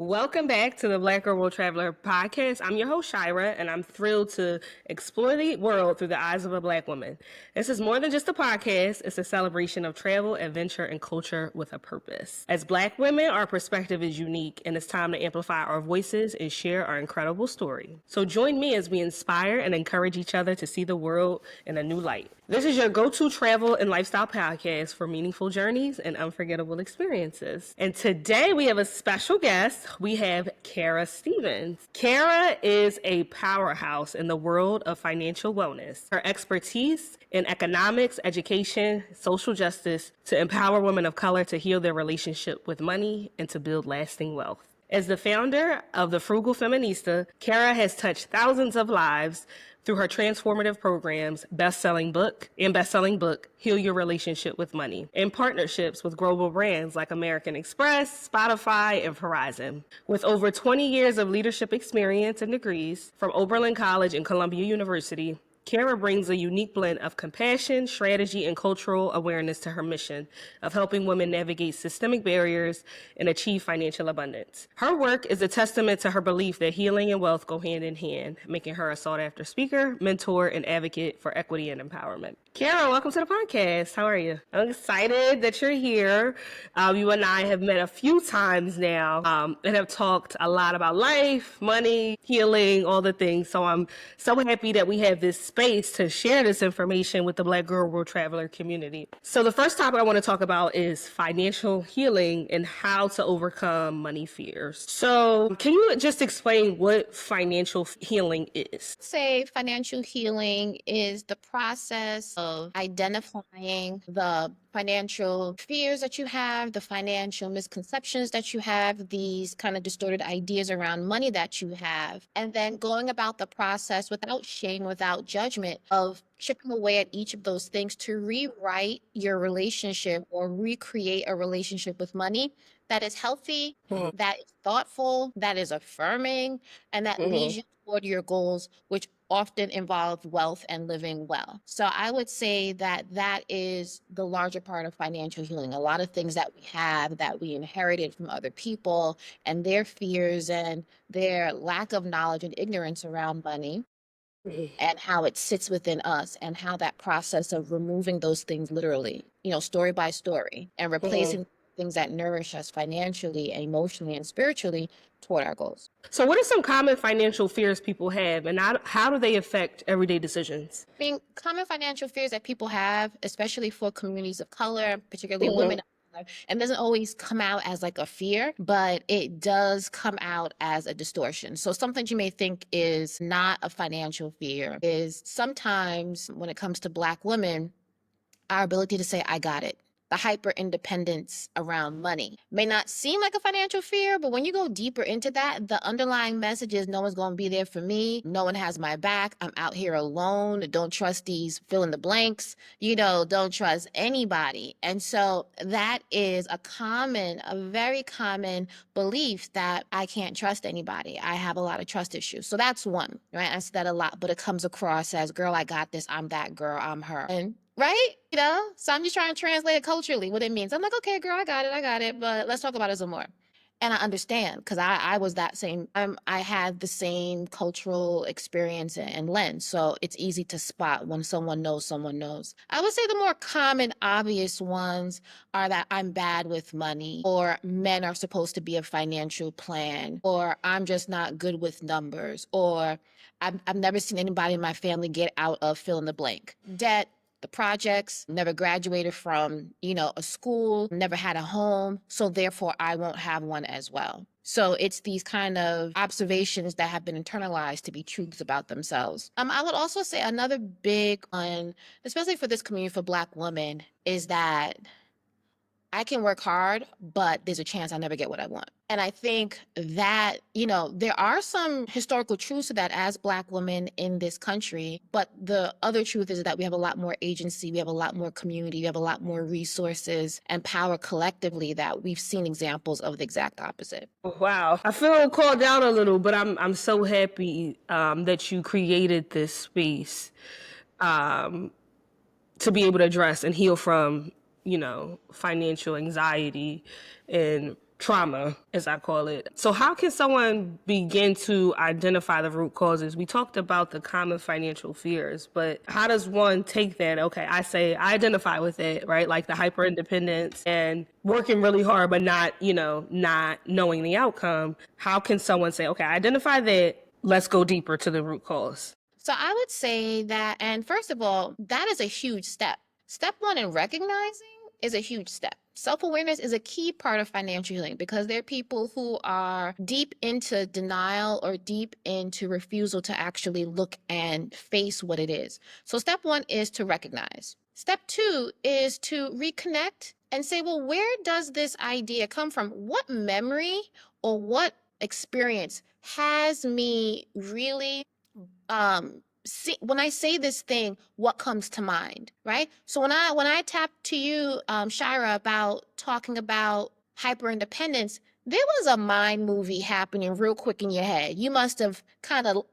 Welcome back to the Black Girl World Traveler podcast. I'm your host, Shira, and I'm thrilled to explore the world through the eyes of a Black woman. This is more than just a podcast, it's a celebration of travel, adventure, and culture with a purpose. As Black women, our perspective is unique, and it's time to amplify our voices and share our incredible story. So join me as we inspire and encourage each other to see the world in a new light. This is your go-to travel and lifestyle podcast for meaningful journeys and unforgettable experiences. And today we have a special guest. We have Kara Stevens. Kara is a powerhouse in the world of financial wellness. Her expertise in economics, education, social justice to empower women of color to heal their relationship with money and to build lasting wealth. As the founder of the Frugal Feminista, Kara has touched thousands of lives through her transformative programs, best-selling book, Heal Your Relationship with Money, and partnerships with global brands like American Express, Spotify, and Verizon. With over 20 years of leadership experience and degrees from Oberlin College and Columbia University, Kara brings a unique blend of compassion, strategy, and cultural awareness to her mission of helping women navigate systemic barriers and achieve financial abundance. Her work is a testament to her belief that healing and wealth go hand in hand, making her a sought-after speaker, mentor, and advocate for equity and empowerment. Kara, welcome to the podcast. How are you? I'm excited that you're here. You and I have met a few times now and have talked a lot about life, money, healing, all the things. So I'm so happy that we have this space to share this information with the Black Girl World Traveler community. So the first topic I want to talk about is financial healing and how to overcome money fears. So can you just explain what financial healing is? Say financial healing is the process of identifying the financial fears that you have, the financial misconceptions that you have, these kind of distorted ideas around money that you have, and then going about the process without shame, without judgment, of chipping away at each of those things to rewrite your relationship or recreate a relationship with money that is healthy, that is thoughtful, that is affirming, and that leads you toward your goals, which often involve wealth and living well. So I would say that that is the larger part of financial healing. A lot of things that we have that we inherited from other people and their fears and their lack of knowledge and ignorance around money and how it sits within us and how that process of removing those things literally, story by story and replacing things that nourish us financially, emotionally, and spiritually toward our goals. So what are some common financial fears people have, and how do they affect everyday decisions? I mean, common financial fears that people have, especially for communities of color, particularly women of color, and doesn't always come out as like a fear, but it does come out as a distortion. So something you may think is not a financial fear is sometimes when it comes to Black women, our ability to say, I got it. The hyper independence around money may not seem like a financial fear, but when you go deeper into that, the underlying message is no one's going to be there for me. No one has my back. I'm out here alone. Don't trust these fill in the blanks. Don't trust anybody. And so that is a very common belief that I can't trust anybody. I have a lot of trust issues. So that's one, right? I see that a lot, but it comes across as, girl, I got this. I'm that girl. I'm her. And right? So I'm just trying to translate it culturally, what it means. I'm like, okay, girl, I got it, but let's talk about it some more. And I understand because I was that same, I had the same cultural experience and lens. So it's easy to spot when someone knows someone knows. I would say the more common, obvious ones are that I'm bad with money, or men are supposed to be a financial plan, or I'm just not good with numbers, or I've never seen anybody in my family get out of fill in the blank. Debt, the projects, never graduated from, a school, never had a home. So therefore I won't have one as well. So it's these kind of observations that have been internalized to be truths about themselves. I would also say another big one, especially for this community for Black women, is that I can work hard, but there's a chance I never get what I want. And I think that, there are some historical truths to that as Black women in this country. But the other truth is that we have a lot more agency, we have a lot more community, we have a lot more resources and power collectively that we've seen examples of the exact opposite. Wow, I feel called down a little, but I'm so happy that you created this space to be able to address and heal from financial anxiety and trauma, as I call it. So how can someone begin to identify the root causes? We talked about the common financial fears, but how does one take that? Okay, I say I identify with it, right? Like the hyper independence and working really hard, but not, not knowing the outcome. How can someone say, okay, I identify that, let's go deeper to the root cause? So I would say that, and first of all, that is a huge step. Step one in recognizing is a huge step. Self-awareness is a key part of financial healing because there are people who are deep into denial or deep into refusal to actually look and face what it is. So step one is to recognize. Step two is to reconnect and say, well, where does this idea come from? What memory or what experience has me really see when I say this thing, what comes to mind, right? So when I tap to you, Shira, about talking about hyper independence, there was a mind movie happening real quick in your head. You must have kind of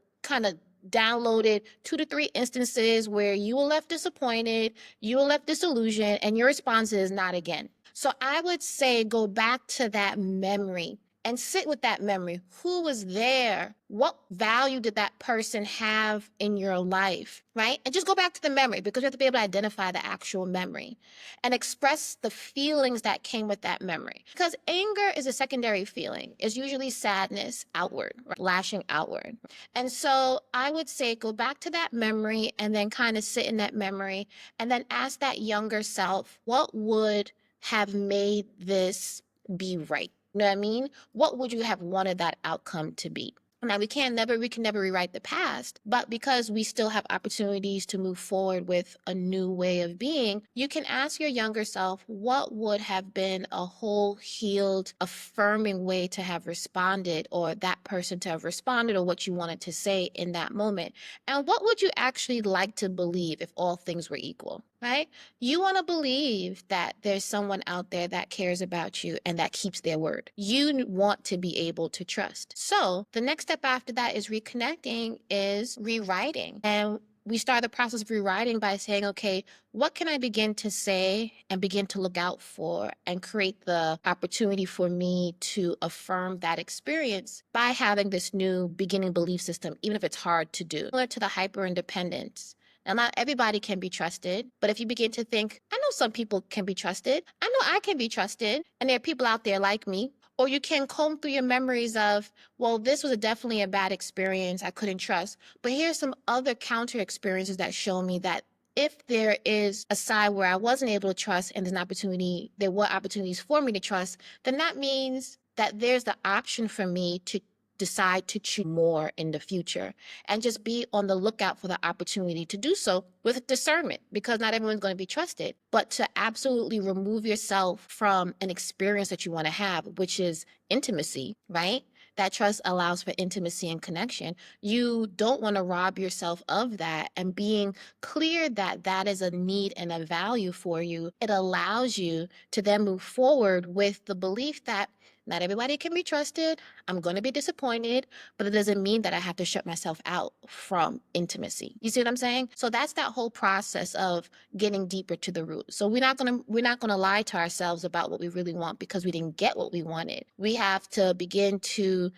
downloaded 2 to 3 instances where you were left disappointed, you were left disillusioned, and your response is not again. So I would say go back to that memory and sit with that memory. Who was there? What value did that person have in your life, right? And just go back to the memory because you have to be able to identify the actual memory and express the feelings that came with that memory. Because anger is a secondary feeling. It's usually sadness outward, right? Lashing outward. And so I would say go back to that memory and then kind of sit in that memory and then ask that younger self, what would have made this be right? You know what I mean? What would you have wanted that outcome to be? Now we can never rewrite the past, but because we still have opportunities to move forward with a new way of being, you can ask your younger self what would have been a whole healed, affirming way to have responded, or that person to have responded, or what you wanted to say in that moment. And what would you actually like to believe if all things were equal, right? You want to believe that there's someone out there that cares about you and that keeps their word. You want to be able to trust. So the next step after that is reconnecting, is rewriting. And we start the process of rewriting by saying, okay, what can I begin to say and begin to look out for and create the opportunity for me to affirm that experience by having this new beginning belief system, even if it's hard to do. Similar to the hyper independence. Now, not everybody can be trusted, but if you begin to think, I know some people can be trusted, I know I can be trusted, and there are people out there like me, or you can comb through your memories of, well, this was definitely a bad experience, I couldn't trust, but here's some other counter experiences that show me that if there is a side where I wasn't able to trust and there were opportunities for me to trust, then that means that there's the option for me to decide to choose more in the future, and just be on the lookout for the opportunity to do so with discernment, because not everyone's going to be trusted. But to absolutely remove yourself from an experience that you want to have, which is intimacy, right? That trust allows for intimacy and connection. You don't want to rob yourself of that. And being clear that that is a need and a value for you, it allows you to then move forward with the belief that not everybody can be trusted. I'm going to be disappointed, but it doesn't mean that I have to shut myself out from intimacy. You see what I'm saying? So that's that whole process of getting deeper to the root. So we're not going to lie to ourselves about what we really want because we didn't get what we wanted. We have to begin to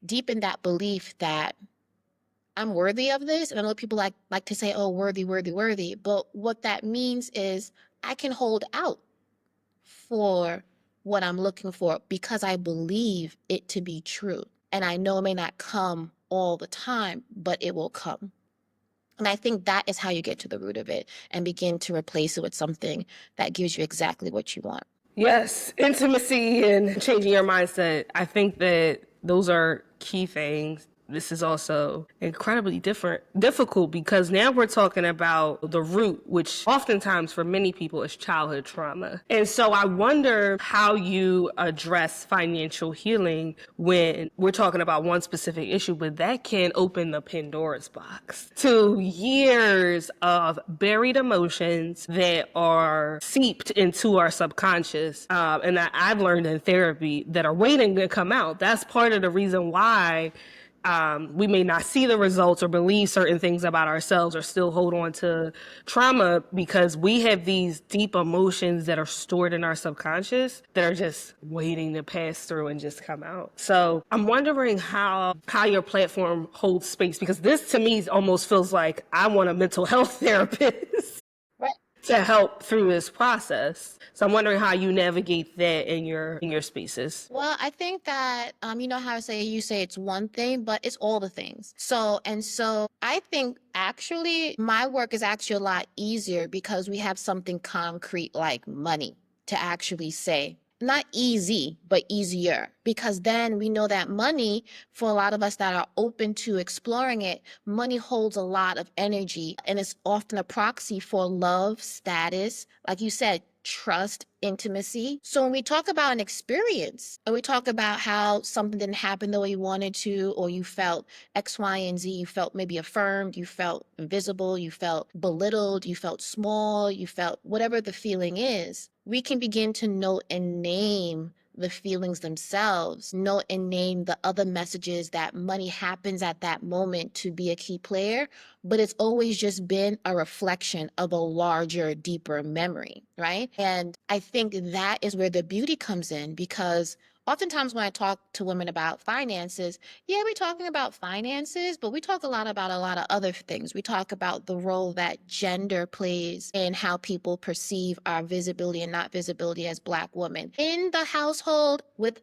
deepen that belief that I'm worthy of this. And I know people like to say, oh, worthy, worthy, worthy. But what that means is I can hold out for what I'm looking for because I believe it to be true. And I know it may not come all the time, but it will come. And I think that is how you get to the root of it and begin to replace it with something that gives you exactly what you want. Yes, intimacy and changing your mindset. I think that those are key things. This is also incredibly difficult because now we're talking about the root, which oftentimes for many people is childhood trauma. And so I wonder how you address financial healing when we're talking about one specific issue, but that can open the Pandora's box to years of buried emotions that are seeped into our subconscious. And that I've learned in therapy that are waiting to come out. That's part of the reason why we may not see the results or believe certain things about ourselves or still hold on to trauma because we have these deep emotions that are stored in our subconscious that are just waiting to pass through and just come out. So I'm wondering how your platform holds space, because this to me almost feels like I want a mental health therapist Right. to help through this process. So I'm wondering how you navigate that in your spaces. Well, I think that you know how I say you say it's one thing, but it's all the things. So I think actually my work is actually a lot easier because we have something concrete like money to actually say. Not easy, but easier. Because then we know that money, for a lot of us that are open to exploring it, money holds a lot of energy and it's often a proxy for love, status, like you said, trust, intimacy. So when we talk about an experience and we talk about how something didn't happen the way you wanted to, or you felt X, Y, and Z, you felt maybe affirmed, you felt invisible, you felt belittled, you felt small, you felt whatever the feeling is, we can begin to note and name the feelings themselves, note and name the other messages that money happens at that moment to be a key player, but it's always just been a reflection of a larger, deeper memory, right? And I think that is where the beauty comes in because oftentimes when I talk to women about finances, yeah, we're talking about finances, but we talk a lot about a lot of other things. We talk about the role that gender plays in how people perceive our visibility and not visibility as Black women in the household with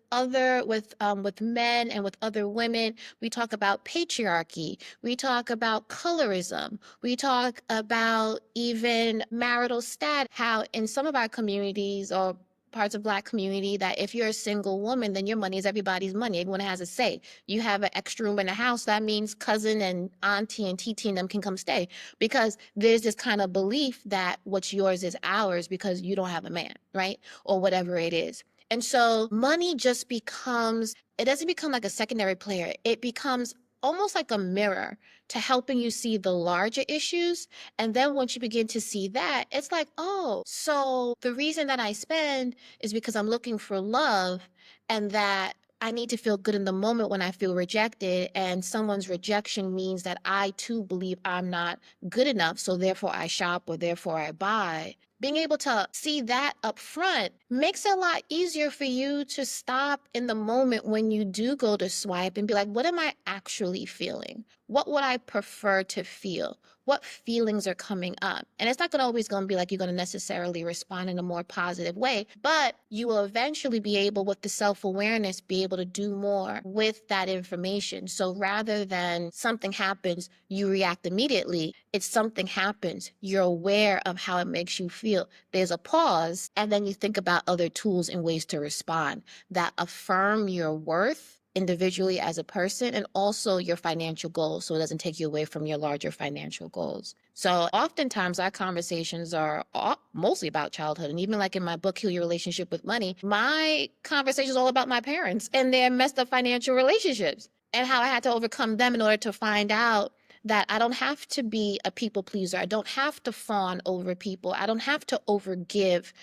men and with other women. We talk about patriarchy. We talk about colorism. We talk about even marital status, how in some of our communities or parts of Black community that if you're a single woman, then your money is everybody's money. Everyone has a say. You have an extra room in the house, that means cousin and auntie and TT and them can come stay because there's this kind of belief that what's yours is ours because you don't have a man, right? Or whatever it is. And so money just becomes, it doesn't become like a secondary player. It becomes almost like a mirror to helping you see the larger issues. And then once you begin to see that, it's like, oh, so the reason that I spend is because I'm looking for love and that I need to feel good in the moment when I feel rejected. And someone's rejection means that I too believe I'm not good enough. So therefore I shop or therefore I buy. Being able to see that up front makes it a lot easier for you to stop in the moment when you do go to swipe and be like, what am I actually feeling? What would I prefer to feel? What feelings are coming up? And it's not going to always going to be like you're going to necessarily respond in a more positive way, but you will eventually be able, with the self-awareness, be able to do more with that information. So rather than something happens, you react immediately, it's something happens, you're aware of how it makes you feel. There's a pause, and then you think about other tools and ways to respond that affirm your worth individually as a person and also your financial goals so it doesn't take you away from your larger financial goals. So oftentimes our conversations are mostly about childhood. And even like in my book, Heal Your Relationship with Money, my conversation is all about my parents and their messed up financial relationships and how I had to overcome them in order to find out that I don't have to be a people pleaser. I don't have to fawn over people. I don't have to overgive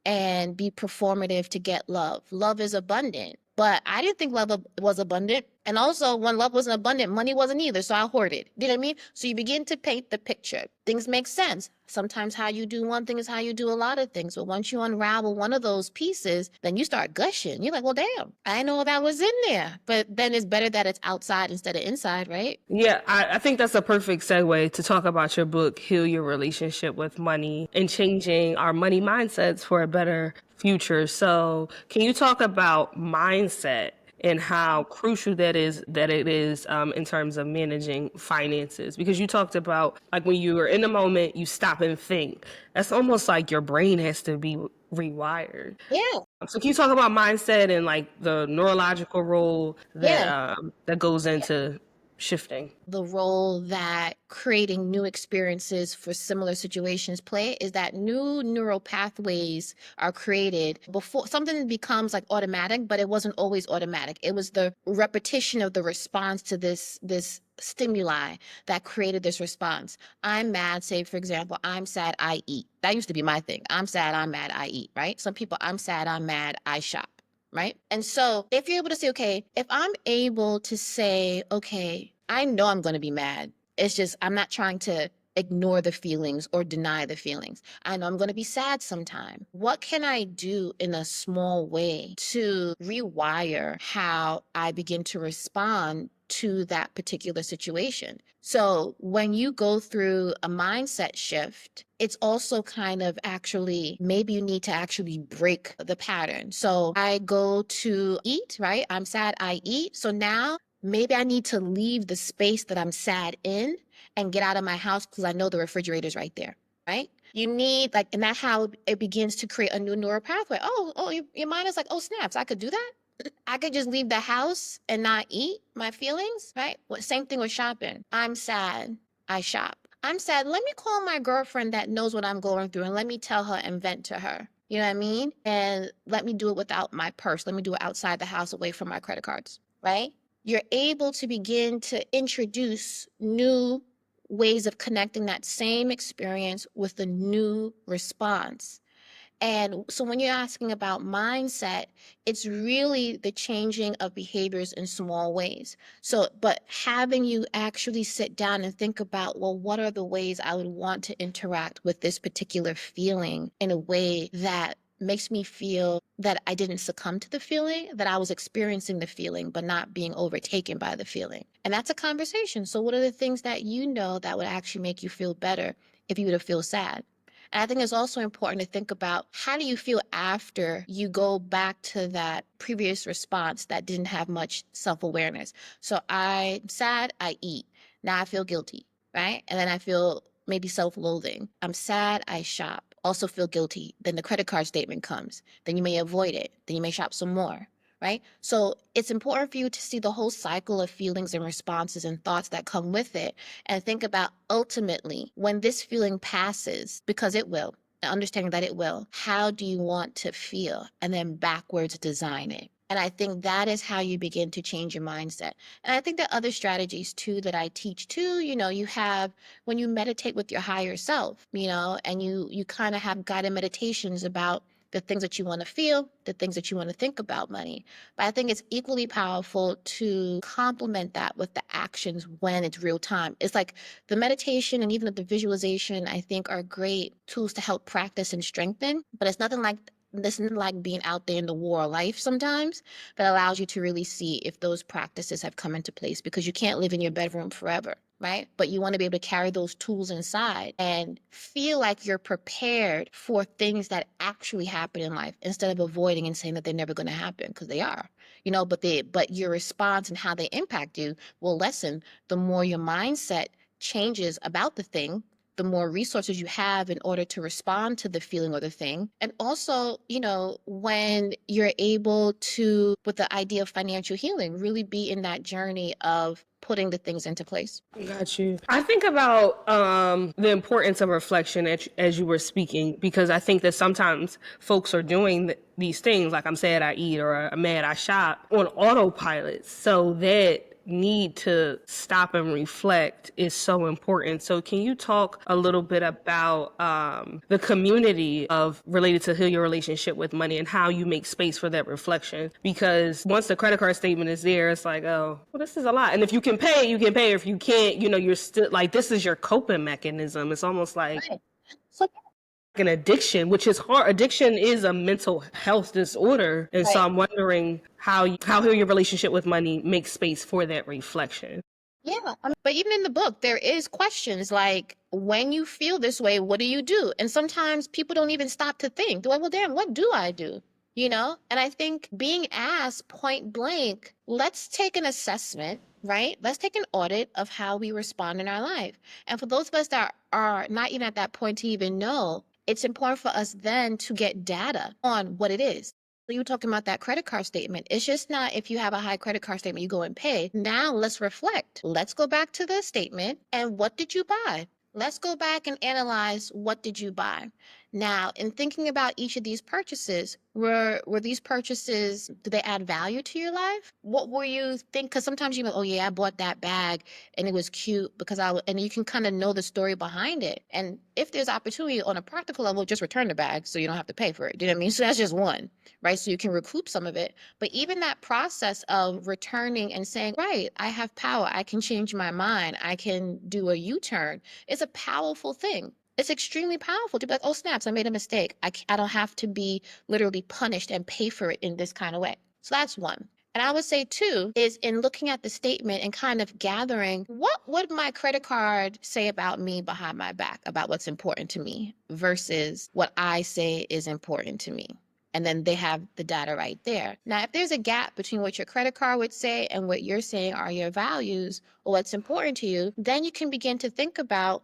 and be performative to get love. Love is abundant. But I didn't think love was abundant. And also, when love wasn't abundant, money wasn't either. So I hoarded. You know what I mean? So you begin to paint the picture. Things make sense. Sometimes how you do one thing is how you do a lot of things. But once you unravel one of those pieces, then you start gushing. You're like, well, damn, I know that was in there. But then it's better that it's outside instead of inside, right? Yeah, I think that's a perfect segue to talk about your book, Heal Your Relationship with Money, and changing our money mindsets for a better future. So, can you talk about mindset and how crucial that it is in terms of managing finances? Because you talked about like when you are in the moment, you stop and think. That's almost like your brain has to be rewired. Yeah. So can you talk about mindset and like the neurological role that Yeah. that goes into shifting? The role that creating new experiences for similar situations play is that new neural pathways are created before something becomes like automatic, but it wasn't always automatic. It was the repetition of the response to this stimuli that created this response. I'm mad, say for example, I'm sad, I eat. That used to be my thing. I'm sad, I'm mad, I eat, right? Some people, I'm sad, I'm mad, I shop. right? And so if you're able to say, okay, if I'm able to say, okay, I know I'm going to be mad. It's just, I'm not trying to ignore the feelings or deny the feelings. I know I'm going to be sad sometime. What can I do in a small way to rewire how I begin to respond to that particular situation? So when you go through a mindset shift, it's also kind of actually, maybe you need to actually break the pattern. So I go to eat, right? I'm sad, I eat. So now maybe I need to leave the space that I'm sad in and get out of my house because I know the refrigerator's right there, right? You need like, and that's how it begins to create a new neural pathway. Oh, your mind is like, oh, snaps, I could do that. I could just leave the house and not eat my feelings, right? Same thing with shopping. I'm sad. I shop. I'm sad. Let me call my girlfriend that knows what I'm going through and let me tell her and vent to her. You know what I mean? And let me do it without my purse. Let me do it outside the house away from my credit cards, right? You're able to begin to introduce new ways of connecting that same experience with a new response. And so when you're asking about mindset, it's really the changing of behaviors in small ways. So, but having you actually sit down and think about, well, what are the ways I would want to interact with this particular feeling in a way that makes me feel that I didn't succumb to the feeling, that I was experiencing the feeling, but not being overtaken by the feeling. And that's a conversation. So, what are the things that you know that would actually make you feel better if you were to feel sad? And I think it's also important to think about, how do you feel after you go back to that previous response that didn't have much self-awareness. So I'm sad, I eat. Now I feel guilty, right? And then I feel maybe self-loathing. I'm sad, I shop. Also feel guilty. Then the credit card statement comes. Then you may avoid it. Then you may shop some more, right? So it's important for you to see the whole cycle of feelings and responses and thoughts that come with it, and think about, ultimately, when this feeling passes, because it will, understanding that it will, how do you want to feel? And then backwards design it. And I think that is how you begin to change your mindset. And I think there are other strategies too that I teach too. You have, when you meditate with your higher self, and you kind of have guided meditations about the things that you want to feel, the things that you want to think about money. But I think it's equally powerful to complement that with the actions when it's real time. It's like the meditation and even the visualization, I think, are great tools to help practice and strengthen, but it's nothing like this isn't like being out there in the war of life sometimes, that allows you to really see if those practices have come into place, because you can't live in your bedroom forever, right? But you want to be able to carry those tools inside and feel like you're prepared for things that actually happen in life, instead of avoiding and saying that they're never going to happen, because they are. But your response and how they impact you will lessen the more your mindset changes about the thing, the more resources you have in order to respond to the feeling or the thing. And also, when you're able to, with the idea of financial healing, really be in that journey of putting the things into place. Got you. I think about the importance of reflection as you were speaking, because I think that sometimes folks are doing these things, like I'm sad I eat or I'm mad I shop, on autopilot. So that need to stop and reflect is so important. So can you talk a little bit about the community of related to heal your relationship with money and how you make space for that reflection? Because once the credit card statement is there, it's like, oh, well, this is a lot. And if you can pay, you can pay. If you can't, you're still like, this is your coping mechanism. It's almost like Right. So, an addiction, which is hard. Addiction is a mental health disorder. And so right. I'm wondering how heal your relationship with money makes space for that reflection. Yeah. But even in the book, there is questions like, when you feel this way, what do you do? And sometimes people don't even stop to think, well, damn, what do I do? And I think being asked point blank, let's take an assessment, right? Let's take an audit of how we respond in our life. And for those of us that are not even at that point to even know, it's important for us then to get data on what it is. So you were talking about that credit card statement. It's just not, if you have a high credit card statement, you go and pay. Now let's reflect. Let's go back to the statement and what did you buy? Let's go back and analyze, what did you buy? Now, in thinking about each of these purchases, were these purchases, do they add value to your life? What were you think? Because sometimes you go, oh yeah, I bought that bag and it was cute because and you can kind of know the story behind it. And if there's opportunity on a practical level, just return the bag so you don't have to pay for it. Do you know what I mean? So that's just one, right? So you can recoup some of it. But even that process of returning and saying, right, I have power, I can change my mind, I can do a U-turn, it's a powerful thing. It's extremely powerful to be like, oh, snaps, I made a mistake. I don't have to be literally punished and pay for it in this kind of way. So that's one. And I would say two is in looking at the statement and kind of gathering what would my credit card say about me behind my back, about what's important to me versus what I say is important to me. And then they have the data right there. Now, if there's a gap between what your credit card would say and what you're saying are your values or what's important to you, then you can begin to think about,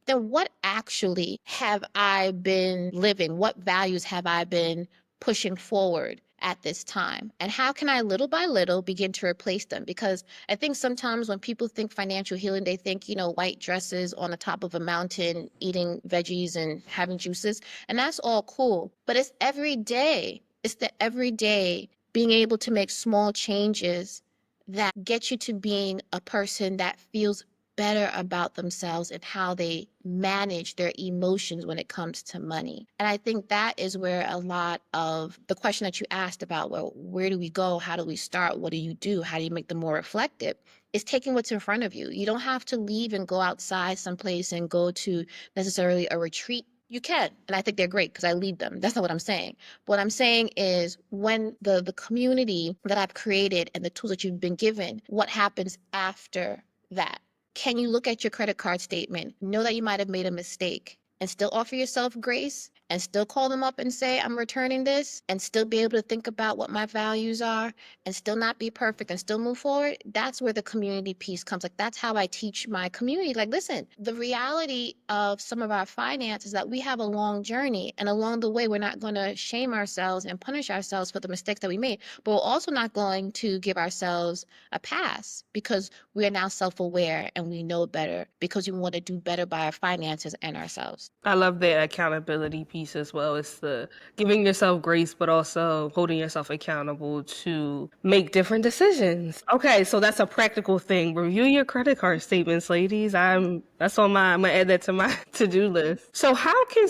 then what actually have I been living? What values have I been pushing forward at this time? And how can I little by little begin to replace them? Because I think sometimes when people think financial healing, they think, white dresses on the top of a mountain, eating veggies and having juices. And that's all cool. But it's every day. It's the everyday being able to make small changes that get you to being a person that feels better about themselves and how they manage their emotions when it comes to money. And I think that is where a lot of the question that you asked about, well, where do we go? How do we start? What do you do? How do you make them more reflective? Is taking what's in front of you. You don't have to leave and go outside someplace and go to necessarily a retreat. You can, and I think they're great because I lead them. That's not what I'm saying. What I'm saying is when the community that I've created and the tools that you've been given, what happens after that? Can you look at your credit card statement, know that you might have made a mistake, and still offer yourself grace and still call them up and say, I'm returning this, and still be able to think about what my values are and still not be perfect and still move forward? That's where the community piece comes. Like, that's how I teach my community. Like, listen, the reality of some of our finance is that we have a long journey. And along the way, we're not going to shame ourselves and punish ourselves for the mistakes that we made. But we're also not going to give ourselves a pass because we are now self-aware and we know better because we want to do better by our finances and ourselves. I love the accountability piece as well. It's the giving yourself grace, but also holding yourself accountable to make different decisions. Okay, so that's a practical thing. Review your credit card statements, ladies. That's on I'm gonna add that to my to-do list. So how can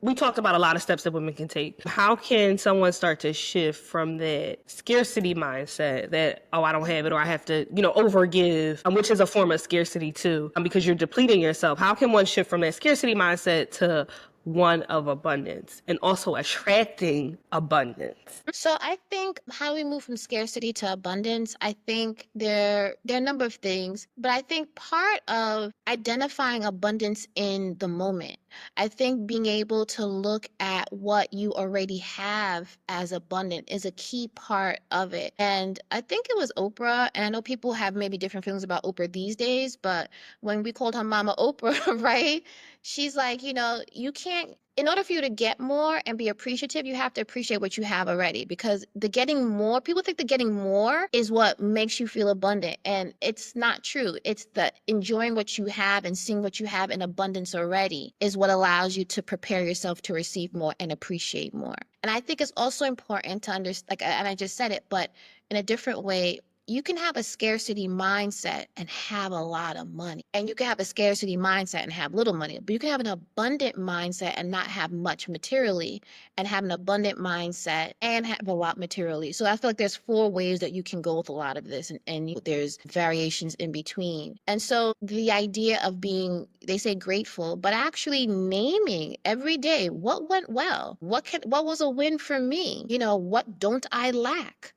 we talked about a lot of steps that women can take. How can someone start to shift from that scarcity mindset that, oh, I don't have it, or I have to, overgive, which is a form of scarcity too, because you're depleting yourself. How can one shift from that scarcity mindset to one of abundance and also attracting abundance? So I think how we move from scarcity to abundance, I think there are a number of things, but I think part of identifying abundance in the moment, I think being able to look at what you already have as abundant is a key part of it. And I think it was Oprah, and I know people have maybe different feelings about Oprah these days, but when we called her Mama Oprah, right? She's like, you can't, in order for you to get more and be appreciative, you have to appreciate what you have already, because the getting more, people think the getting more is what makes you feel abundant. And it's not true. It's the enjoying what you have and seeing what you have in abundance already is what allows you to prepare yourself to receive more and appreciate more. And I think it's also important to understand, like, and I just said it, but in a different way, you can have a scarcity mindset and have a lot of money. And you can have a scarcity mindset and have little money. But you can have an abundant mindset and not have much materially, and have an abundant mindset and have a lot materially. So I feel like there's 4 ways that you can go with a lot of this, and there's variations in between. And so the idea of being, they say grateful, but actually naming every day what went well, what was a win for me, what don't I lack?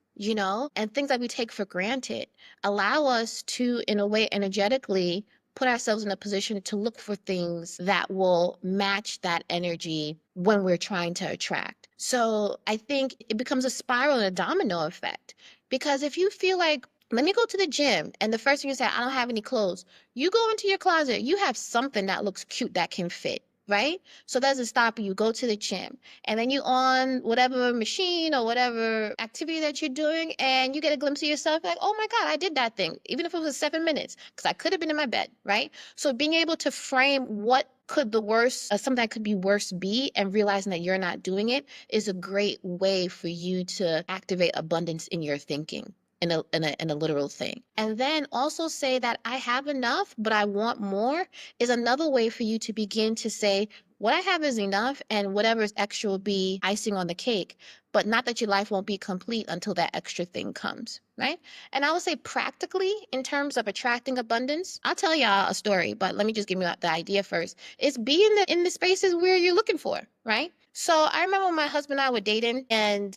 And things that we take for granted allow us to, in a way, energetically put ourselves in a position to look for things that will match that energy when we're trying to attract. So I think it becomes a spiral and a domino effect, because if you feel like, let me go to the gym, and the first thing you say, I don't have any clothes, you go into your closet, you have something that looks cute that can fit. Right? So that doesn't stop you. Go to the gym, and then you on whatever machine or whatever activity that you're doing, and you get a glimpse of yourself like, oh my God, I did that thing, even if it was 7 minutes, because I could have been in my bed, right? So being able to frame what could the worst, something that could be worse be, and realizing that you're not doing it is a great way for you to activate abundance in your thinking. In a literal thing. And then also say that I have enough, but I want more is another way for you to begin to say, what I have is enough, and whatever is extra will be icing on the cake. But not that your life won't be complete until that extra thing comes, right? And I would say practically, in terms of attracting abundance, I'll tell y'all a story, but let me just give you the idea first. It's be in the spaces where you're looking for, right? So I remember when my husband and I were dating, and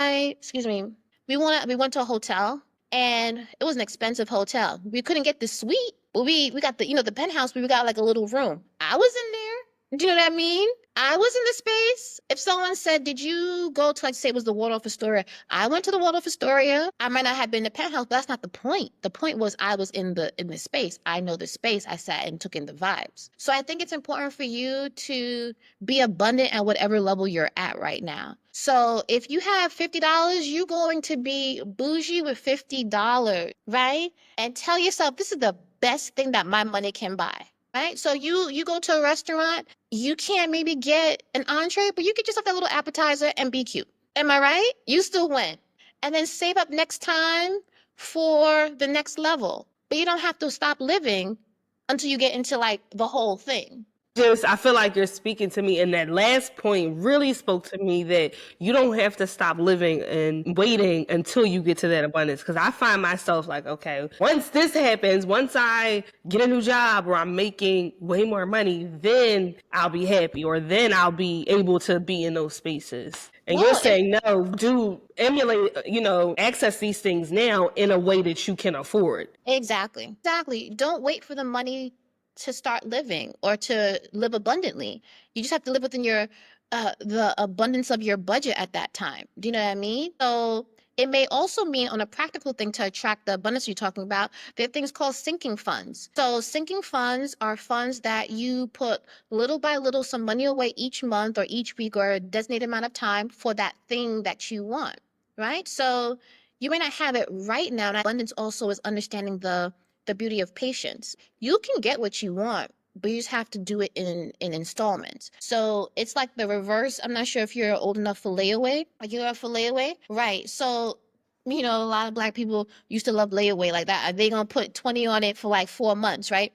we went to a hotel, and it was an expensive hotel. We couldn't get the suite, but we got the penthouse, but we got like a little room. I was in there. Do you know what I mean? I was in the space. If someone said, "Did you go to, like, say it was the Waldorf Astoria?" I went to the Waldorf Astoria. I might not have been in the penthouse, but that's not the point. The point was I was in the space. I know the space. I sat and took in the vibes. So I think it's important for you to be abundant at whatever level you're at right now. So if you have $50, you're going to be bougie with $50, right? And tell yourself, this is the best thing that my money can buy. Right? So you go to a restaurant, you can't maybe get an entree, but you get yourself that little appetizer and be cute. Am I right? You still win. And then save up next time for the next level. But you don't have to stop living until you get into like the whole thing. Just, I feel like you're speaking to me, and that last point really spoke to me, that you don't have to stop living and waiting until you get to that abundance. Because I find myself like, okay, once this happens, once I get a new job or I'm making way more money, then I'll be happy, or then I'll be able to be in those spaces. And you're No, saying, no, do emulate, access these things now in a way that you can afford. exactly. Exactly. Don't wait for the money to start living or to live abundantly. You just have to live within your the abundance of your budget at that time. Do you know what I mean? So it may also mean, on a practical thing, to attract the abundance you're talking about, there are things called sinking funds. So sinking funds are funds that you put little by little some money away each month or each week or a designated amount of time for that thing that you want, right? So you may not have it right now. And abundance also is understanding the beauty of patience. You can get what you want, but you just have to do it in installments. So it's like the reverse. I'm not sure if you're old enough for layaway. Like, you're up for layaway, right? So a lot of Black people used to love layaway like that. They gonna put 20 on it for like 4 months, right?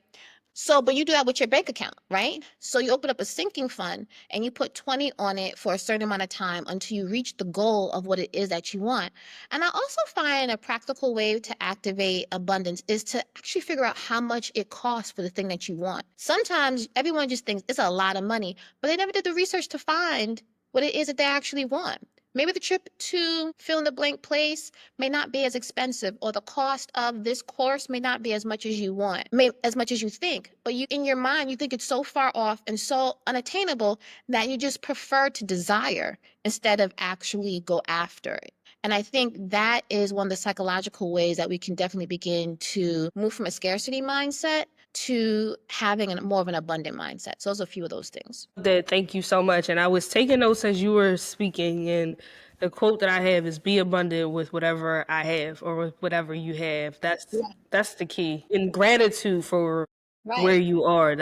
So, but you do that with your bank account, right? So you open up a sinking fund and you put 20 on it for a certain amount of time until you reach the goal of what it is that you want. And I also find a practical way to activate abundance is to actually figure out how much it costs for the thing that you want. Sometimes everyone just thinks it's a lot of money, but they never did the research to find what it is that they actually want. Maybe the trip to fill in the blank place may not be as expensive, or the cost of this course may not be as much as you want, as much as you think. But you, in your mind, you think it's so far off and so unattainable that you just prefer to desire instead of actually go after it. And I think that is one of the psychological ways that we can definitely begin to move from a scarcity mindset to having more of an abundant mindset. So those are a few of those things. That, thank you so much. And I was taking notes as you were speaking, and the quote that I have is, be abundant with whatever I have, or with whatever you have. That's the key. In gratitude for where Right. you are.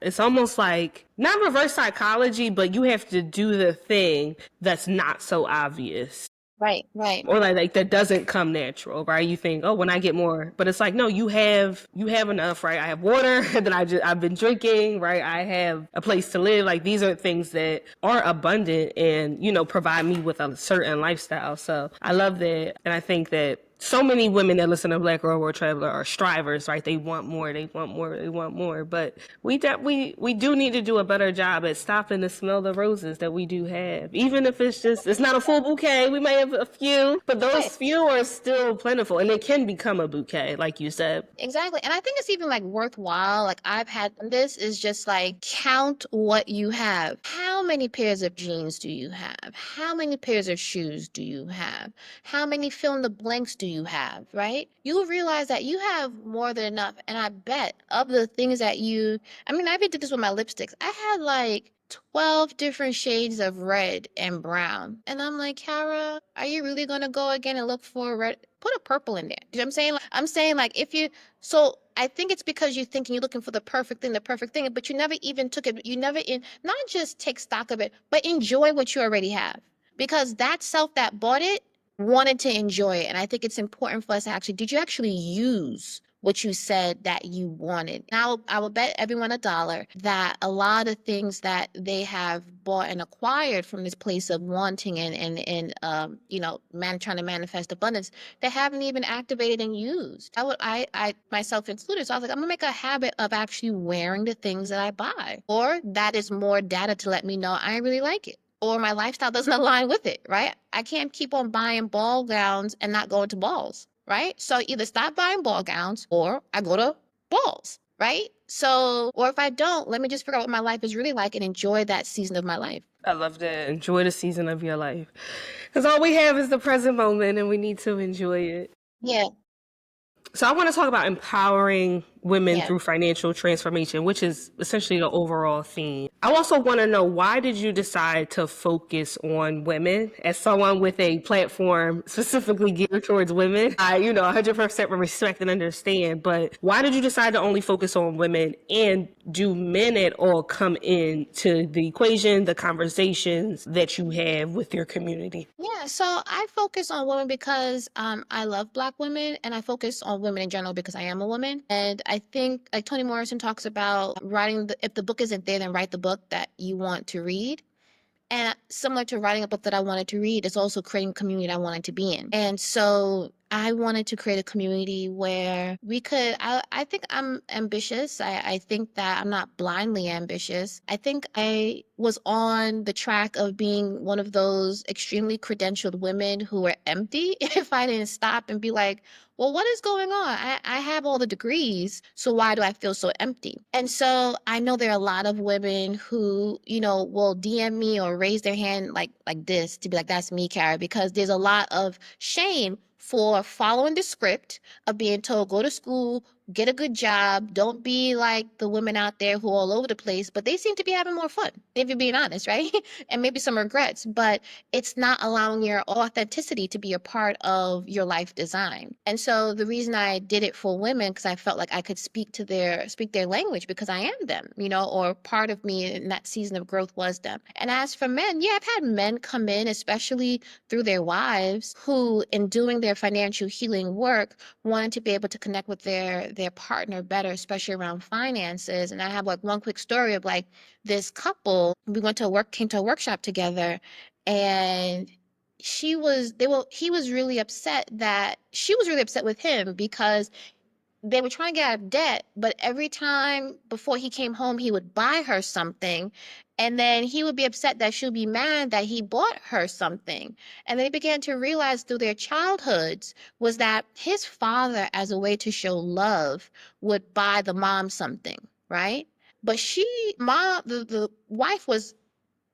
It's almost like not reverse psychology, but you have to do the thing that's not so obvious, Right. Right. or like that doesn't come natural, right? You think, oh, when I get more, but it's like, no, you have enough, right? I have water that I've been drinking, right? I have a place to live. Like, these are things that are abundant and provide me with a certain lifestyle. So I love that, and I think that so many women that listen to Black Girl World Traveler are strivers, right? They want more, they want more, they want more. But we do need to do a better job at stopping to smell the roses that we do have. Even if it's not a full bouquet, we may have a few, but those Right. few are still plentiful, and they can become a bouquet, like you said. Exactly. And I think it's even like worthwhile. Like, I've had this is just like, count what you have. How many pairs of jeans do you have? How many pairs of shoes do you have? How many fill in the blanks do you have? Right? You'll realize that you have more than enough. And I bet of the things that I even did this with my lipsticks. I had like 12 different shades of red and brown. And I'm like, Kara, are you really going to go again and look for red? Put a purple in there. Do you know what I'm saying? Like, I'm saying, like, if you, so I think it's because you're thinking you're looking for the perfect thing, but you never even took it. You never not just take stock of it, but enjoy what you already have. Because that self that bought it wanted to enjoy it. And I think it's important for us to actually, did you actually use what you said that you wanted? Now, I will bet everyone $1 that a lot of things that they have bought and acquired from this place of wanting and trying to manifest abundance, they haven't even activated and used. I myself included. So I was like, I'm gonna make a habit of actually wearing the things that I buy, or that is more data to let me know I really like it, or my lifestyle doesn't align with it, right? I can't keep on buying ball gowns and not going to balls, right? So either stop buying ball gowns or I go to balls, right? So, or if I don't, let me just figure out what my life is really like and enjoy that season of my life. I love that. Enjoy the season of your life. Because all we have is the present moment and we need to enjoy it. Yeah, So I want to talk about empowering women yeah. through financial transformation, which is essentially the overall theme. I also want to know, why did you decide to focus on women? As someone with a platform specifically geared towards women, I, 100% respect and understand, but why did you decide to only focus on women? And do men at all come into the equation, the conversations that you have with your community? Yeah, so I focus on women because I love Black women, and I focus on women in general because I am a woman. And I think, like Toni Morrison talks about, if the book isn't there, then write the book that you want to read. And similar to writing a book that I wanted to read, it's also creating a community that I wanted to be in. And so I wanted to create a community where I think I'm ambitious. I think that I'm not blindly ambitious. I think I was on the track of being one of those extremely credentialed women who were empty if I didn't stop and be like, well, what is going on? I have all the degrees, so why do I feel so empty? And so I know there are a lot of women who, will DM me or raise their hand like this to be like, that's me, Kara, because there's a lot of shame for following the script of being told, go to school, get a good job, don't be like the women out there who are all over the place, but they seem to be having more fun, if you're being honest, right? And maybe some regrets, but it's not allowing your authenticity to be a part of your life design. And so the reason I did it for women, because I felt like I could speak their language, because I am them, or part of me in that season of growth was them. And as for men, yeah, I've had men come in, especially through their wives, who in doing their financial healing work wanted to be able to connect with their partner better, especially around finances. And I have like one quick story of like this couple. We came to a workshop together, and he was really upset that she was really upset with him because they were trying to get out of debt, but every time before he came home, he would buy her something. And then he would be upset that she would be mad that he bought her something. And they began to realize through their childhoods was that his father, as a way to show love, would buy the mom something, right? But the wife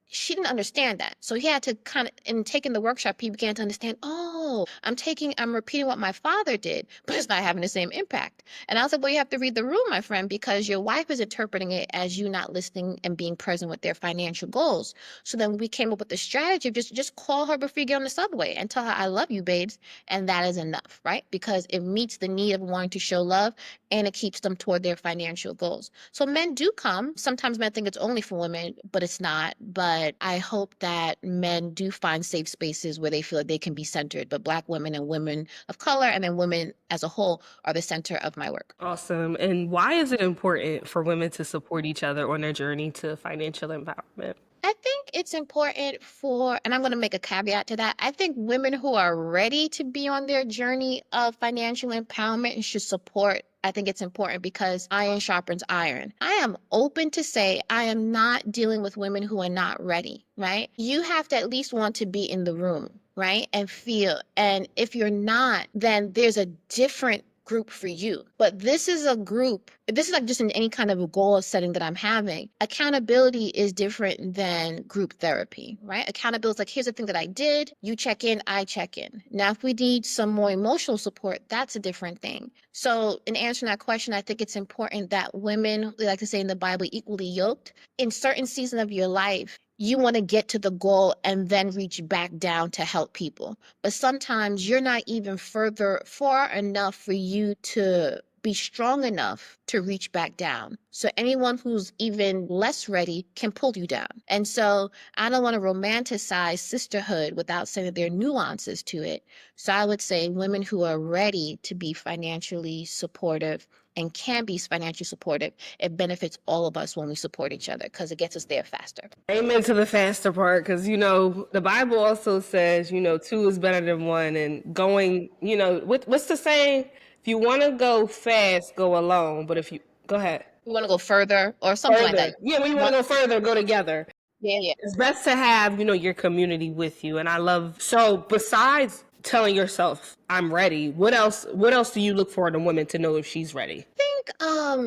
she didn't understand that. So he had to kind of, in taking the workshop, he began to understand, oh, I'm repeating what my father did, but it's not having the same impact. And I was like, well, you have to read the room, my friend, because your wife is interpreting it as you not listening and being present with their financial goals. So then we came up with the strategy of just call her before you get on the subway and tell her, I love you, babes. And that is enough, right? Because it meets the need of wanting to show love, and it keeps them toward their financial goals. So men do come. Sometimes men think it's only for women, but it's not. But I hope that men do find safe spaces where they feel like they can be centered. But Black women and women of color, and then women as a whole, are the center of my work. Awesome. And why is it important for women to support each other on their journey to financial empowerment? I think it's important and I'm going to make a caveat to that. I think women who are ready to be on their journey of financial empowerment should support. I think it's important because iron sharpens iron. I am open to say I am not dealing with women who are not ready, right? You have to at least want to be in the room, right? And feel. And if you're not, then there's a different group for you. But this is like just in any kind of a goal setting that I'm having. Accountability is different than group therapy, right? Accountability is like, here's the thing that I did, you check in, I check in. Now, if we need some more emotional support, that's a different thing. So in answering that question, I think it's important that women, they like to say in the Bible, equally yoked. In certain season of your life, you want to get to the goal and then reach back down to help people. But sometimes you're not even far enough for you to be strong enough to reach back down. So anyone who's even less ready can pull you down. And so I don't want to romanticize sisterhood without saying that there are nuances to it. So I would say women who are ready to be financially supportive and can be financially supportive, it benefits all of us when we support each other because it gets us there faster. Amen to the faster part, because the Bible also says two is better than one, and going what's the saying? If you want to go fast, go alone, but if you go ahead We want to go further or something like further, that. yeah, when you want to go further, go together. Yeah, yeah. It's best to have your community with you, and I love. So besides telling yourself I'm ready, what else do you look for in a woman to know if she's ready?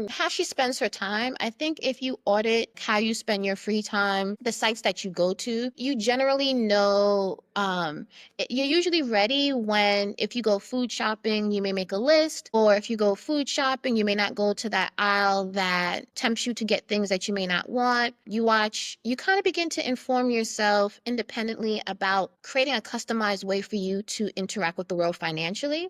How she spends her time. I think if you audit how you spend your free time, the sites that you go to, you generally know you're usually ready when if you go food shopping, you may make a list, or if you go food shopping, you may not go to that aisle that tempts you to get things that you may not want. You kind of begin to inform yourself independently about creating a customized way for you to interact with the world financially,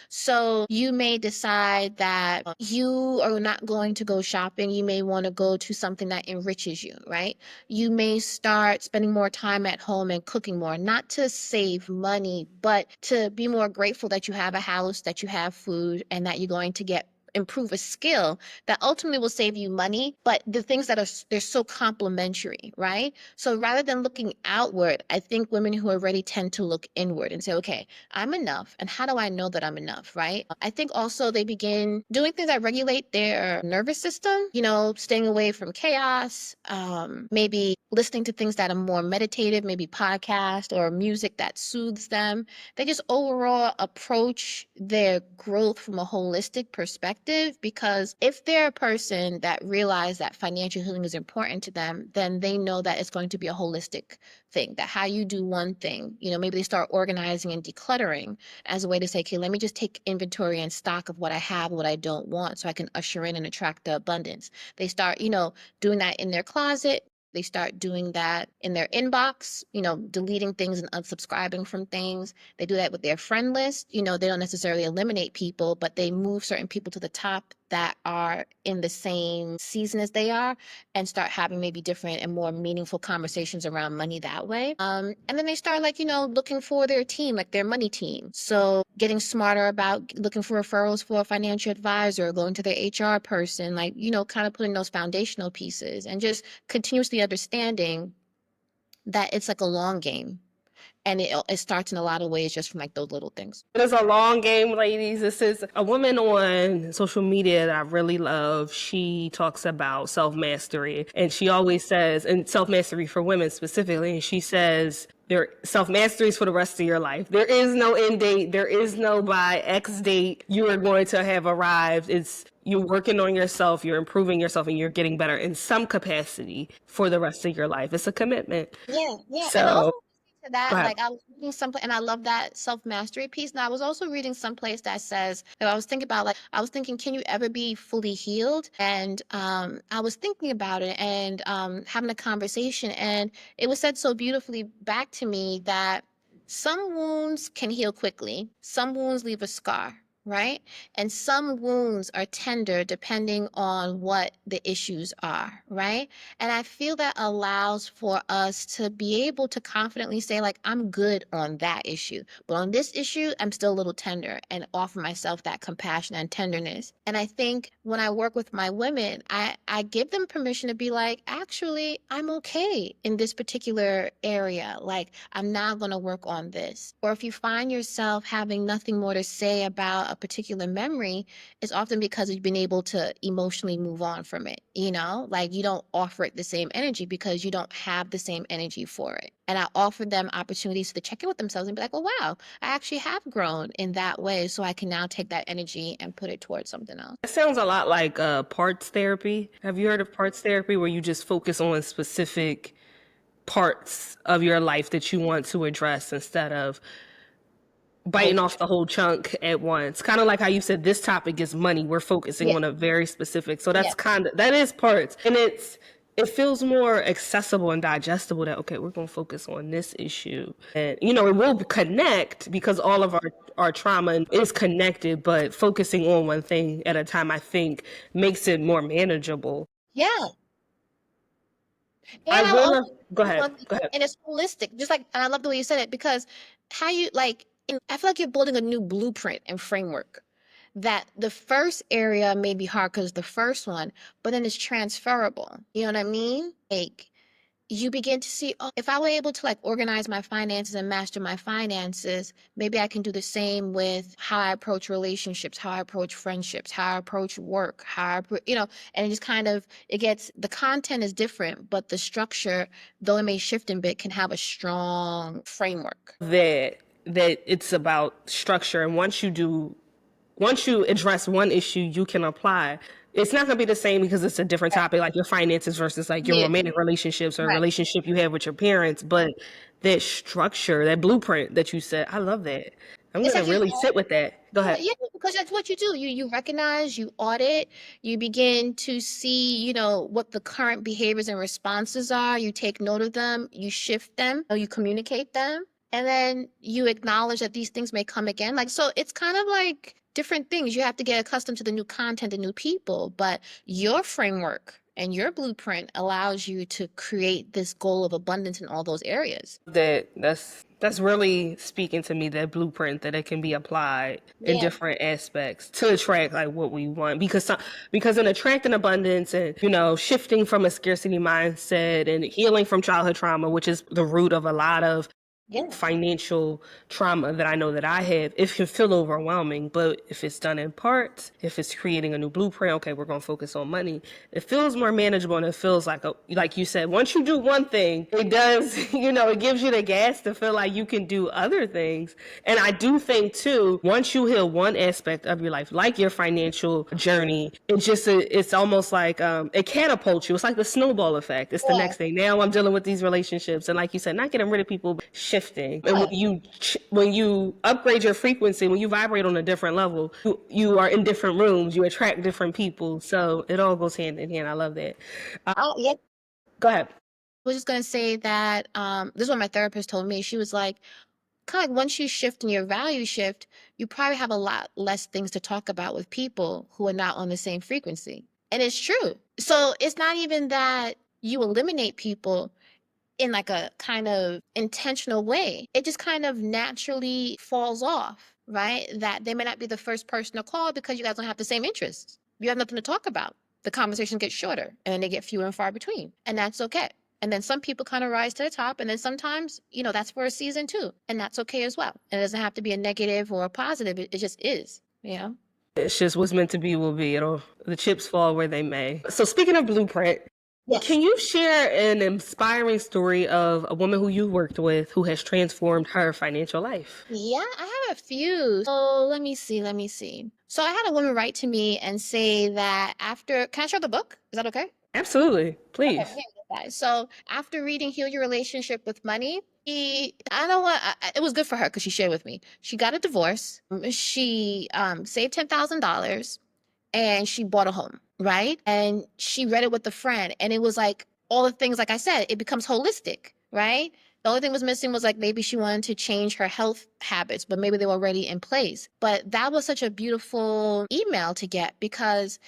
So you may decide that you are not going to go shopping. You may want to go to something that enriches you, right? You may start spending more time at home and cooking more, not to save money, but to be more grateful that you have a house, that you have food, and that you're going to improve a skill that ultimately will save you money, but the things that they're so complementary, right? So rather than looking outward, I think women who are ready tend to look inward and say, okay, I'm enough. And how do I know that I'm enough, right? I think also they begin doing things that regulate their nervous system, staying away from chaos, maybe listening to things that are more meditative, maybe podcast or music that soothes them. They just overall approach their growth from a holistic perspective, because if they're a person that realizes that financial healing is important to them, then they know that it's going to be a holistic thing, that how you do one thing, maybe they start organizing and decluttering as a way to say, okay, let me just take inventory and stock of what I have, what I don't want, so I can usher in and attract the abundance. They start, doing that in their closet. They start doing that in their inbox, deleting things and unsubscribing from things. They do that with their friend list. They don't necessarily eliminate people, but they move certain people to the top that are in the same season as they are and start having maybe different and more meaningful conversations around money that way. And then they start looking for their team, like their money team. So getting smarter about looking for referrals for a financial advisor, going to their HR person, kind of putting those foundational pieces and just continuously understanding that it's like a long game. And it starts in a lot of ways just from those little things. It is a long game, ladies. This is a woman on social media that I really love. She talks about self-mastery, and she always says, and self-mastery for women specifically, and she says, self-mastery is for the rest of your life. There is no end date. There is no by X date you are going to have arrived. It's you're working on yourself, you're improving yourself, and you're getting better in some capacity for the rest of your life. It's a commitment. Yeah, yeah. And also So, to go that, ahead. I was reading someplace, and I love that self-mastery piece. And I was also reading someplace that says that I was thinking about, I was thinking, can you ever be fully healed? And I was thinking about it and having a conversation, and it was said so beautifully back to me that some wounds can heal quickly, some wounds leave a scar. Right? And some wounds are tender depending on what the issues are, right? And I feel that allows for us to be able to confidently say, I'm good on that issue. But on this issue, I'm still a little tender, and offer myself that compassion and tenderness. And I think when I work with my women, I give them permission to be like, actually, I'm okay in this particular area. I'm now going to work on this. Or if you find yourself having nothing more to say about a particular memory, it's often because you've been able to emotionally move on from it. You don't offer it the same energy because you don't have the same energy for it. And I offer them opportunities to check in with themselves and be like, oh, wow, I actually have grown in that way. So I can now take that energy and put it towards something else. It sounds a lot like parts therapy. Have you heard of parts therapy, where you just focus on specific parts of your life that you want to address instead of biting off the whole chunk at once? Kind of like how you said this topic is money. We're focusing Yeah. on a very specific. So Yeah. that is parts. And it feels more accessible and digestible that, okay, we're going to focus on this issue. And, it will connect because all of our trauma is connected, but focusing on one thing at a time, I think, makes it more manageable. Yeah. I And I will wanna also go say ahead. one thing, Go ahead. and it's holistic. Just like, and I love the way you said it because how you like, I feel like you're building a new blueprint and framework. That the first area may be hard because the first one, but then it's transferable. You know what I mean? Like you begin to see, oh, if I were able to like organize my finances and master my finances, maybe I can do the same with how I approach relationships, how I approach friendships, how I approach work, and it just kind of, the content is different, but the structure, though it may shift a bit, can have a strong framework. That it's about structure, and once you address one issue, you can apply. It's not going to be the same because it's a different Right. topic, like your finances versus like your Yeah. romantic relationships or a Right. relationship you have with your parents. But that structure, that blueprint that you said, I love that. I'm It's going to like you really sit with that. Go Yeah, ahead. yeah, because that's what you do. You recognize, you audit, you begin to see, what the current behaviors and responses are. You take note of them, you shift them, or you communicate them, and then you acknowledge that these things may come again. Like, so it's kind of like different things. You have to get accustomed to the new content, the new people, but your framework and your blueprint allows you to create this goal of abundance in all those areas. That's really speaking to me, that blueprint that it can be applied in Yeah. different aspects to attract like what we want, because in attracting abundance and shifting from a scarcity mindset and healing from childhood trauma, which is the root of a lot of Yeah. financial trauma that I know that I have, it can feel overwhelming. But if it's done in parts, if it's creating a new blueprint, okay, we're going to focus on money, it feels more manageable, and it feels like you said, once you do one thing, it does, it gives you the gas to feel like you can do other things. And I do think too, once you heal one aspect of your life, like your financial journey, it's almost like it catapults you. It's like the snowball effect. It's the Yeah. next thing. Now I'm dealing with these relationships, and like you said, not getting rid of people, but shifting. And Yeah. when you upgrade your frequency, when you vibrate on a different level, you are in different rooms, you attract different people. So it all goes hand in hand. I love that. Oh, yeah. Go ahead. Was just gonna say that this is what my therapist told me. She was like, kind of like once you shift in your value shift, you probably have a lot less things to talk about with people who are not on the same frequency. And it's true. So it's not even that you eliminate people in like a kind of intentional way. It just kind of naturally falls off, right? That they may not be the first person to call because you guys don't have the same interests. You have nothing to talk about. The conversation gets shorter and then they get fewer and far between. And that's okay. And then some people kind of rise to the top. And then sometimes, that's for a season too. And that's okay as well. And it doesn't have to be a negative or a positive. It just is, It's just what's meant to be will be. The chips fall where they may. So speaking of blueprint, Yes. can you share an inspiring story of a woman who you worked with who has transformed her financial life? Yeah, I have a few. So let me see. So I had a woman write to me and say that can I share the book? Is that okay? Absolutely. Okay, Please. here you go, guys. So after reading Heal Your Relationship with Money, I don't want, it was good for her because she shared with me. She got a divorce. She saved $10,000 and she bought a home, right? And she read it with a friend, and it was like all the things, like I said, it becomes holistic, right? The only thing was missing was like maybe she wanted to change her health habits, but maybe they were already in place. But that was such a beautiful email to get because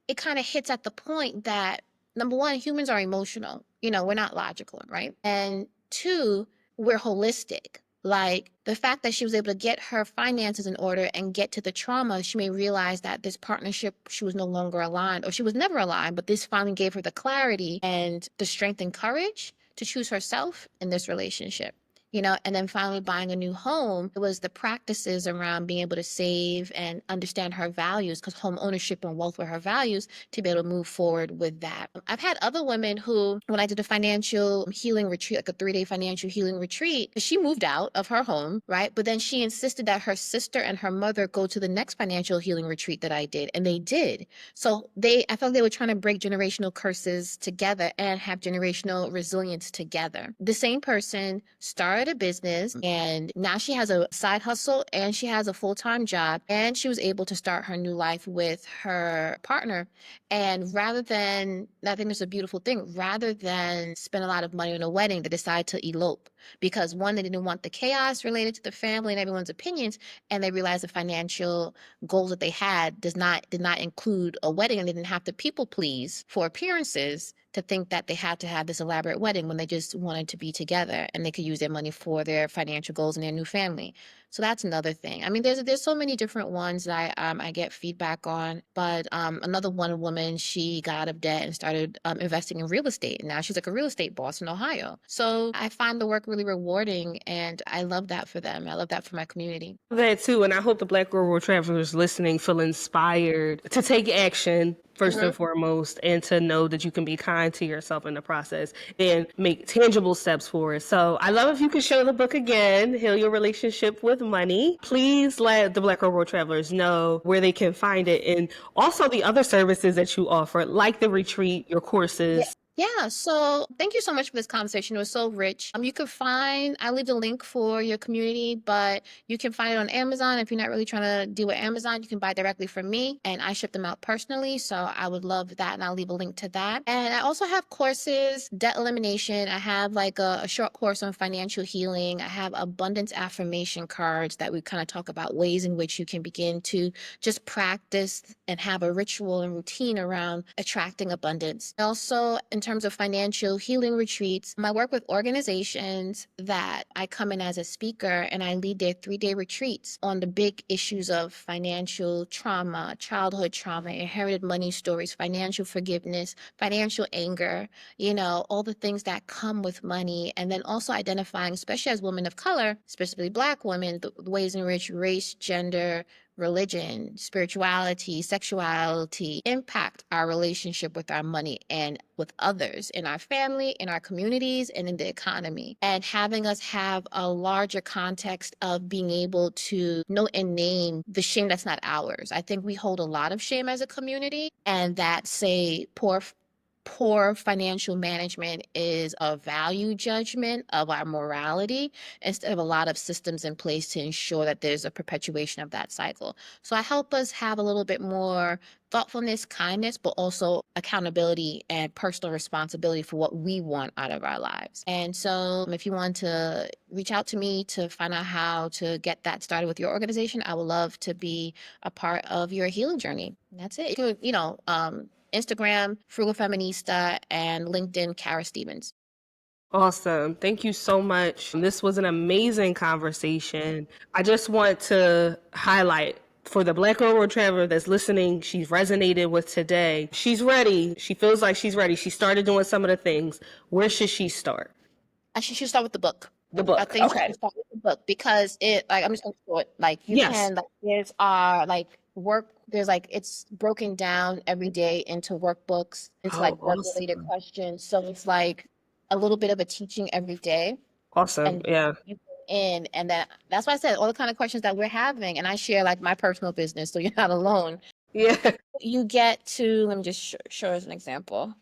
it kind of hits at the point that number one, humans are emotional. We're not logical, right? And two, we're holistic. Like the fact that she was able to get her finances in order and get to the trauma, she may realize that this partnership, she was no longer aligned, or she was never aligned, but this finally gave her the clarity and the strength and courage to choose herself in this relationship. And then finally buying a new home, it was the practices around being able to save and understand her values, because home ownership and wealth were her values, to be able to move forward with that. I've had other women who, when I did a financial healing retreat, like a 3-day financial healing retreat, she moved out of her home, right? But then she insisted that her sister and her mother go to the next financial healing retreat that I did, and they did. So I felt like they were trying to break generational curses together and have generational resilience together. The same person started started a business, and now she has a side hustle and she has a full-time job, and she was able to start her new life with her partner. And rather than, I think it's a beautiful thing, rather than spend a lot of money on a wedding, they decided to elope because one, they didn't want the chaos related to the family and everyone's opinions, and they realized the financial goals that they had did not include a wedding, and they didn't have to people please for appearances to think that they had to have this elaborate wedding when they just wanted to be together and they could use their money for their financial goals and their new family. So that's another thing. I mean, there's so many different ones that I get feedback on. But another one woman, she got out of debt and started investing in real estate, and now she's like a real estate boss in Ohio. So I find the work really rewarding, and I love that for them. I love that for my community. That too, and I hope the Black Girl World Travelers listening feel inspired to take action first and foremost, and to know that you can be kind to yourself in the process and make tangible steps forward. So I love if you could share the book again, Heal Your Relationship with Money. Please let the Black Girl World Travelers know where they can find it, and also the other services that you offer, like the retreat, your courses. Yeah, so thank you so much for this conversation. It was so rich. You can find, I leave the link for your community, but you can find it on Amazon. If you're not really trying to deal with Amazon, you can buy directly from me, and I ship them out personally. So I would love that, and I'll leave a link to that. And I also have courses, debt elimination. I have like a short course on financial healing. I have abundance affirmation cards that we kind of talk about ways in which you can begin to just practice and have a ritual and routine around attracting abundance. Also, in terms of financial healing retreats, I work with organizations that I come in as a speaker, and I lead their 3-day retreats on the big issues of financial trauma, childhood trauma, inherited money stories, financial forgiveness, financial anger, all the things that come with money. And then also identifying, especially as women of color, specifically Black women, the ways in which race, gender, religion, spirituality, sexuality impact our relationship with our money and with others in our family, in our communities, and in the economy. And having us have a larger context of being able to know and name the shame that's not ours. I think we hold a lot of shame as a community, and that, say, poor financial management is a value judgment of our morality instead of a lot of systems in place to ensure that there's a perpetuation of that cycle. So I help us have a little bit more thoughtfulness, kindness, but also accountability and personal responsibility for what we want out of our lives. And so if you want to reach out to me to find out how to get that started with your organization, I would love to be a part of your healing journey. And that's it. Instagram, Frugal Feminista, and LinkedIn, Kara Stevens. Awesome. Thank you so much. This was an amazing conversation. I just want to highlight for the Black Girl World Traveler that's listening, she's resonated with today. She's ready. She feels like she's ready. She started doing some of the things. Where should she start? She should start with the book. The book. I think Okay. she should start with the book because I'm just going to show it. Like you Yes. can, there's work. There's it's broken down every day into workbooks, into work-related Awesome. questions. So it's like a little bit of a teaching every day. Awesome. And Yeah. you go in, and that's why I said all the kind of questions that we're having, and I share my personal business, so you're not alone. Yeah. You get to, let me just show as an example.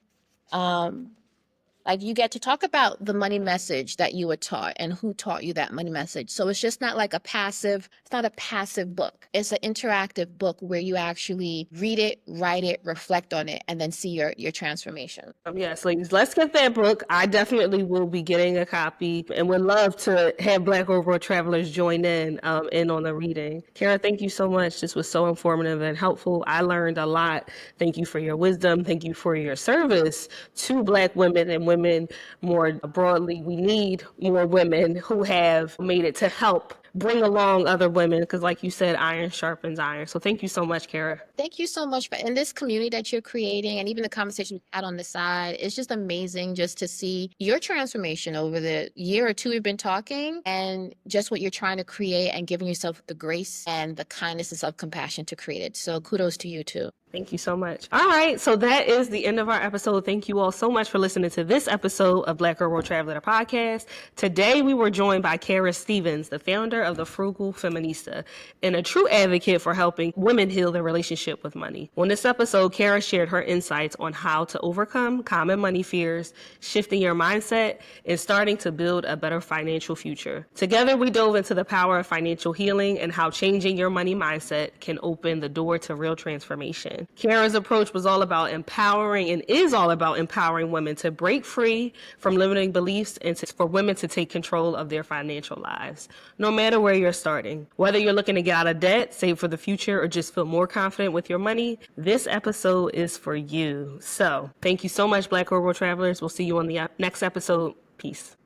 You get to talk about the money message that you were taught and who taught you that money message. So it's just not it's not a passive book. It's an interactive book where you actually read it, write it, reflect on it, and then see your transformation. Yes, ladies, let's get that book. I definitely will be getting a copy and would love to have Black World Travelers join in on the reading. Kara, thank you so much. This was so informative and helpful. I learned a lot. Thank you for your wisdom. Thank you for your service to Black women and women more broadly. We need more women who have made it to help bring along other women because, like you said, iron sharpens iron. So thank you so much, Kara. Thank you so much in this community that you're creating, and even the conversation we had on the side. It's just amazing just to see your transformation over the year or two we've been talking, and just what you're trying to create and giving yourself the grace and the kindness and self-compassion to create it. So kudos to you too. Thank you so much. All right, so that is the end of our episode. Thank you all so much for listening to this episode of Black Girl World Traveler podcast. Today we were joined by Kara Stevens, the founder author of The Frugal Feminista and a true advocate for helping women heal their relationship with money. On this episode, Kara shared her insights on how to overcome common money fears, shifting your mindset, and starting to build a better financial future. Together, we dove into the power of financial healing and how changing your money mindset can open the door to real transformation. Kara's approach was all about empowering and is all about empowering women to break free from limiting beliefs and for women to take control of their financial lives, no matter where you're starting. Whether you're looking to get out of debt, save for the future, or just feel more confident with your money, this episode is for you. So, thank you so much, Black Girl World Travelers. We'll see you on the next episode. Peace.